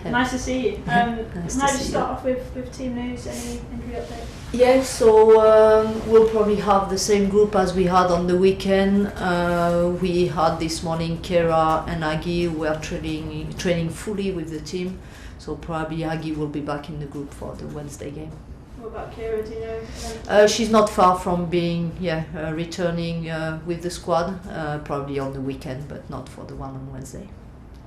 Nice to see you. Nice Might to just see start off with team news. Any injury update? Yeah, so we'll probably have the same group as we had on the weekend. We had this morning Keira and Aggie were training fully with the team, so probably Aggie will be back in the group for the Wednesday game. What about Keira, do you know? She's not far from being returning with the squad, probably on the weekend, but not for the one on Wednesday.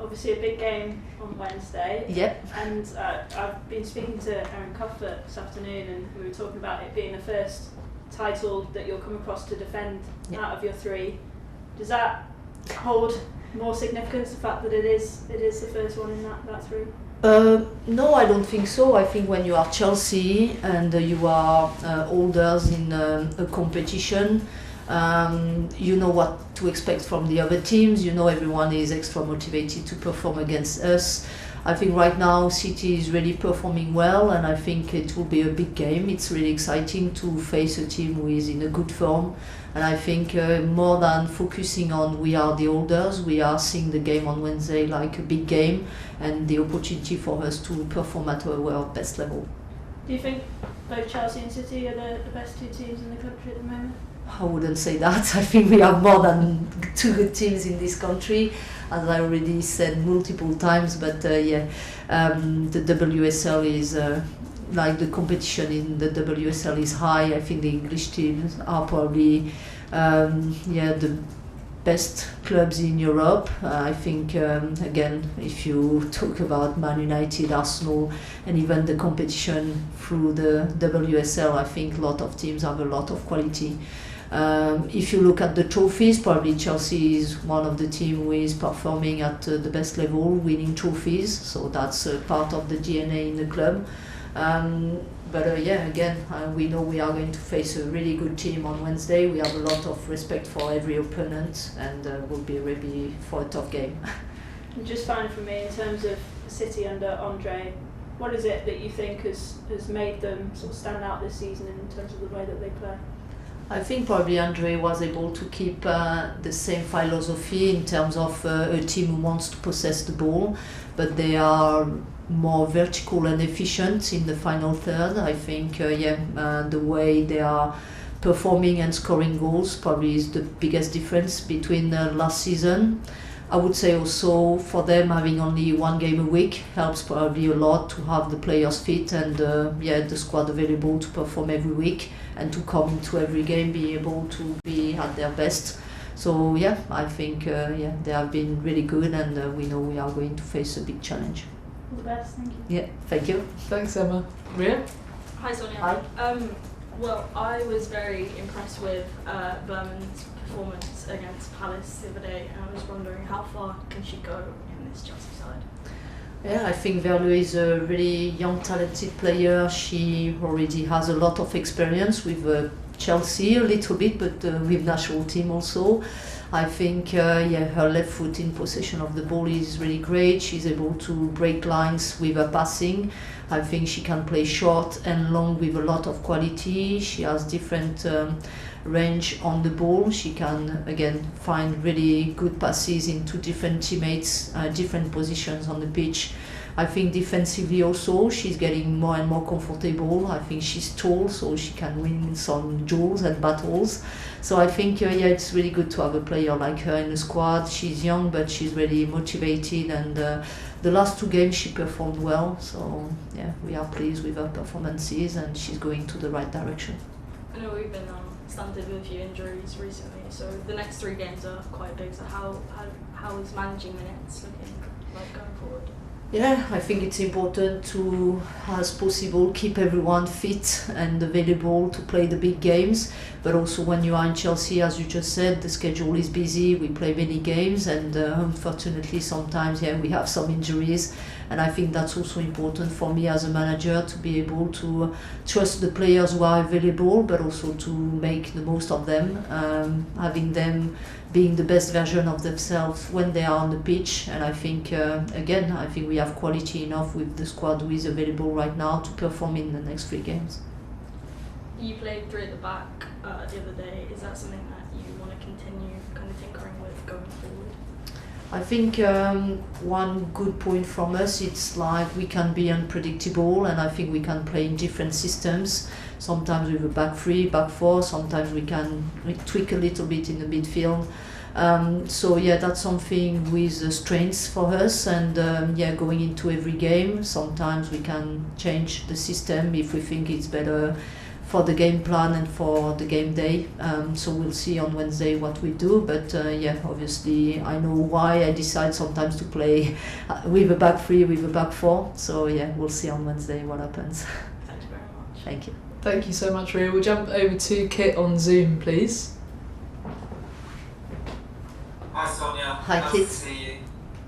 Obviously a big game on Wednesday. Yep. And I've been speaking to Erin Cuthbert this afternoon, and we were talking about it being the first title that you'll come across to defend out of your three. Does that hold more significance, the fact that it is the first one in that three? No, I don't think so. I think when you are Chelsea and you are holders in a competition, you know what to expect from the other teams. You know everyone is extra motivated to perform against us. I think right now City is really performing well, and I think it will be a big game. It's really exciting to face a team who is in a good form, and I think more than focusing on we are the holders, we are seeing the game on Wednesday like a big game and the opportunity for us to perform at our best level. Do you think both Chelsea and City are the best two teams in the country at the moment? I wouldn't say that. I think we have more than two good teams in this country, as I already said multiple times. But the WSL is like the competition in the WSL is high. I think the English teams are probably the best clubs in Europe. I think again, if you talk about Man United, Arsenal, and even the competition through the WSL, I think a lot of teams have a lot of quality. If you look at the trophies, probably Chelsea is one of the teams who is performing at the best level, winning trophies. So that's part of the DNA in the club. But again, we know we are going to face a really good team on Wednesday. We have a lot of respect for every opponent, and we'll be ready for a tough game. And just finally for me, in terms of City under Andrée, what is it that you think has made them sort of stand out this season in terms of the way that they play? I think probably Andrée was able to keep the same philosophy in terms of a team who wants to possess the ball, but they are more vertical and efficient in the final third. I think the way they are performing and scoring goals probably is the biggest difference between last season. I would say also for them having only one game a week helps probably a lot to have the players fit and the squad available to perform every week and to come into every game be able to be at their best. So I think they have been really good, and we know we are going to face a big challenge. All the best, thank you. Yeah, thank you. Thanks, Emma. Ria? Hi, Sonia. Hi. Well, I was very impressed with Buurman's performance against Palace the other day, and I was wondering how far can she go in this Chelsea side? Yeah, I think Veerle is a really young, talented player. She already has a lot of experience with Chelsea, a little bit, but with national team also. I think her left foot in possession of the ball is really great. She's able to break lines with her passing. I think she can play short and long with a lot of quality. She has different range on the ball. She can again find really good passes into different teammates, different positions on the pitch. I think defensively also she's getting more and more comfortable. I think she's tall, so she can win some duels and battles. So I think it's really good to have a player like her in the squad. She's young, but she's really motivated, and the last two games she performed well. So we are pleased with her performances, and she's going to the right direction. I know we've been stunted with a few injuries recently, so the next 3 games are quite big. So how is managing minutes looking like going forward? Yeah, I think it's important to, as possible, keep everyone fit and available to play the big games. But also when you are in Chelsea, as you just said, the schedule is busy. We play many games, and unfortunately sometimes we have some injuries. And I think that's also important for me as a manager to be able to trust the players who are available, but also to make the most of them, having them being the best version of themselves when they are on the pitch. And I think, I think we have quality enough with the squad who is available right now to perform in the next 3 games. You played 3 at the back the other day. Is that something that you want to continue kind of tinkering with going forward? I think one good point from us, it's like we can be unpredictable, and I think we can play in different systems. Sometimes with a back three, back four, sometimes we can tweak a little bit in the midfield. So yeah, that's something with strengths for us, and yeah, going into every game, sometimes we can change the system if we think it's better for the game plan and for the game day. So we'll see on Wednesday what we do, but yeah, obviously I know why I decide sometimes to play with a back three, with a back four. So yeah, we'll see on Wednesday what happens. Thank you very much. Thank you. Thank you so much, Ria. We'll jump over to Kit on Zoom, please. Hi Sonia. Hi, nice Kit. to see you.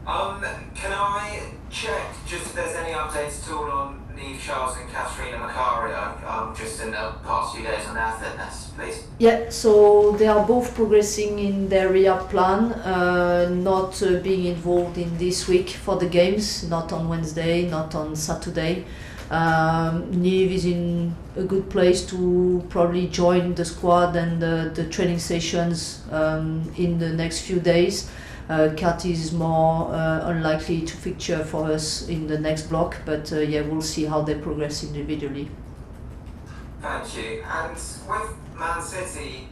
Can I check just if there's any updates at all on Niamh, Charles and Catarina Macario, just in the past few days on their fitness, please? Yeah, so they are both progressing in their rehab plan, not being involved in this week for the games, not on Wednesday, not on Saturday. Niamh is in a good place to probably join the squad and the training sessions in the next few days. Kat is more unlikely to feature for us in the next block, but yeah, we'll see how they progress individually. Thank you. And with Man City,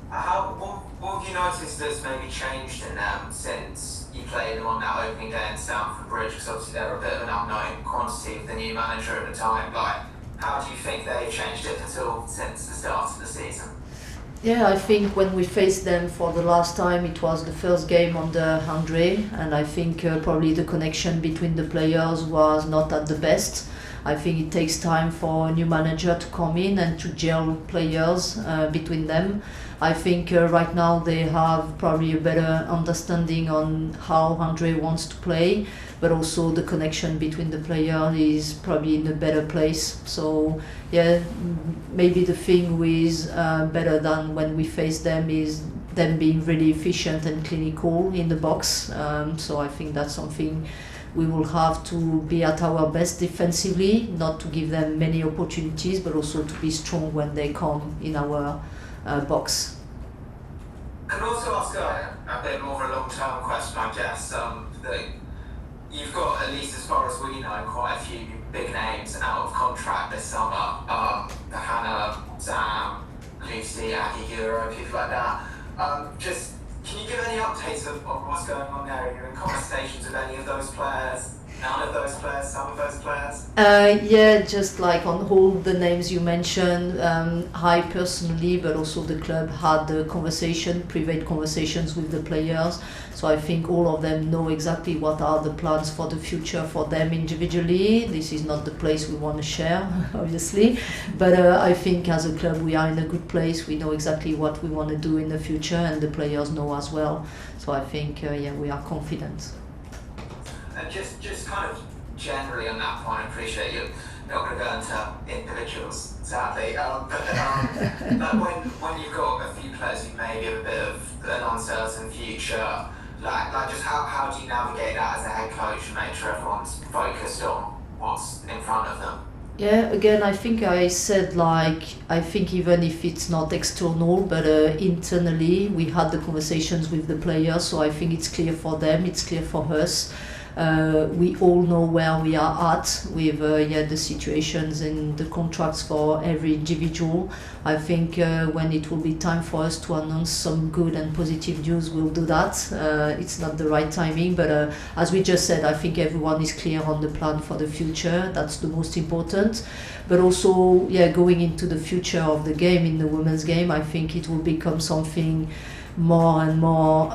what have you noticed that's maybe changed in them since you played them on that opening day in Stamford Bridge? Because obviously they're a bit of an unknown quantity with the new manager at the time. Like, how do you think they've changed it at all since the start of the season? Yeah, I think when we faced them for the last time, it was the first game under Andrée, and I think probably the connection between the players was not at the best. I think it takes time for a new manager to come in and to gel players between them. I think right now they have probably a better understanding on how Andrée wants to play, but also the connection between the players is probably in a better place. So yeah, maybe the thing with better than when we face them is them being really efficient and clinical in the box. So I think that's something we will have to be at our best defensively, not to give them many opportunities, but also to be strong when they come in our box. Can I also ask a bit more of a long-term question, I guess? That you've got, at least as far as we know, quite a few big names out of contract this summer. Hannah, Sam, Lucy, Aggie, Keira, people like that. Just, can you give any updates of what's going on there? Are you in conversations with any of those players? None of those players? Some of those players? Yeah, just like on all the names you mentioned, I personally, but also the club had a conversation, private conversations with the players. So I think all of them know exactly what are the plans for the future for them individually. This is not the place we want to share, obviously. But I think as a club we are in a good place. We know exactly what we want to do in the future, and the players know as well. So I think, yeah, we are confident. And just kind of generally on that point, I appreciate you're not going to go into individuals, sadly. Like when you've got a few players who maybe have a bit of an uncertain future, like just how do you navigate that as a head coach and make sure everyone's focused on what's in front of them? Yeah, again, I think I said, like, I think even if it's not external, but internally, we had the conversations with the players, so I think it's clear for them, it's clear for us. We all know where we are at with the situations and the contracts for every individual. I think when it will be time for us to announce some good and positive news, we'll do that. It's not the right timing, but as we just said, I think everyone is clear on the plan for the future. That's the most important. But also, yeah, going into the future of the game, in the women's game, I think it will become something more and more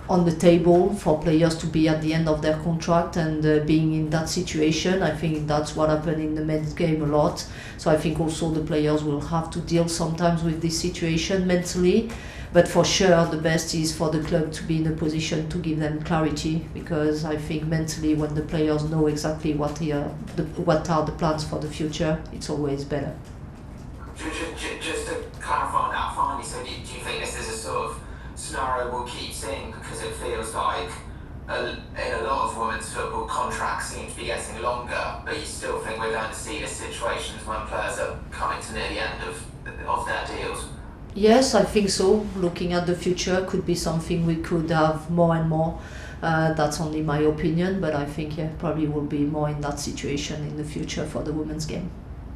on the table for players to be at the end of their contract and being in that situation. I think that's what happened in the men's game a lot. So I think also the players will have to deal sometimes with this situation mentally. But for sure, the best is for the club to be in a position to give them clarity, because I think mentally, when the players know exactly what are the plans for the future, it's always better. Just to clarify on that finally, so do you think this is a sort of scenario we'll keep seeing, because it feels like in a lot of women's football contracts seem to be getting longer, but you still think we're going to see the situations when players are coming to near the end of their deals? Yes, I think so. Looking at the future could be something we could have more and more. That's only my opinion, but I think probably will be more in that situation in the future for the women's game.